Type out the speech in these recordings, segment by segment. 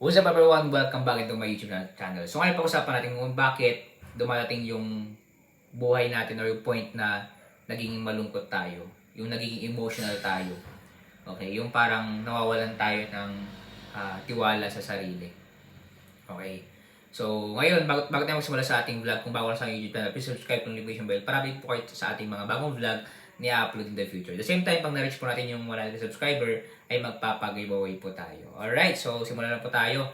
What's up everyone? Welcome back into my YouTube channel. So ngayon pag-usapan natin kung bakit dumarating yung buhay natin or yung point na naging malungkot tayo. Yung naging emotional tayo. Okay? Yung parang nawawalan tayo ng tiwala sa sarili. Okay? So ngayon, bago tayo magsimula sa ating vlog, kung bago lang sa YouTube channel, please subscribe ng notification bell para update po kayo sa ating mga bagong vlog ni-upload in the future. At the same time, pag na-reach po natin yung 100 subscriber, ay magpapag-giveaway po tayo. Alright, so simulan na po tayo.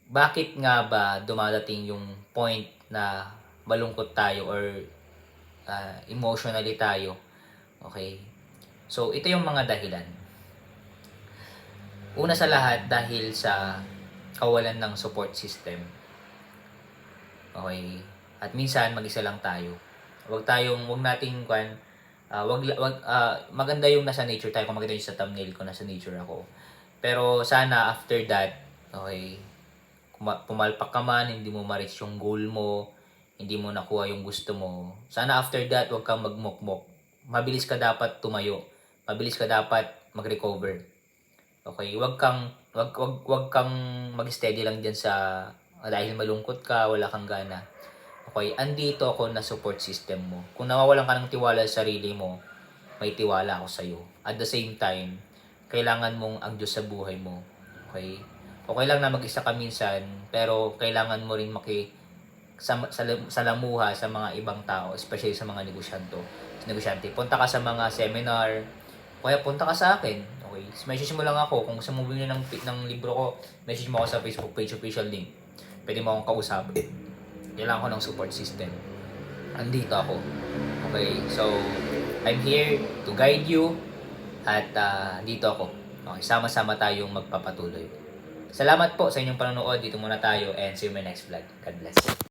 Bakit nga ba dumadating yung point na malungkot tayo or emotionally tayo? Okay? So, ito yung mga dahilan. Una sa lahat, dahil sa kawalan ng support system. Okay? At minsan, mag-isa lang tayo. Wag nating maganda yung nasa nature tayo. Kung maganda yung sa thumbnail ko, nasa nature ako. Pero sana after that, okay, pumalpak ka man, hindi mo ma-reach yung goal mo, hindi mo nakuha yung gusto mo. Sana after that, wag kang magmokmok. Mabilis ka dapat tumayo. Mabilis ka dapat mag-recover. Okay, wag kang mag-steady lang diyan sa dahil malungkot ka, wala kang gana. Okay, andito ako na support system mo. Kung nawawalan ka ng tiwala sa sarili mo, may tiwala ako sa iyo. At the same time, kailangan mong ang Diyos sa buhay mo. Okay? Okay lang na mag-isa ka minsan, pero kailangan mo rin salamuha sa mga ibang tao, especially sa mga negosyante. Punta ka sa mga seminar, kaya punta ka sa akin. Okay? Message mo lang ako. Kung gusto mo bumili ng libro ko, message mo ako sa Facebook page, official link. Pwede mo akong kausapin. Kailangan ko ng support system. Andito ako. Okay? So, I'm here to guide you. At dito ako. Okay, sama-sama tayong magpapatuloy. Salamat po sa inyong panonood. Dito muna tayo and see you in my next vlog. God bless.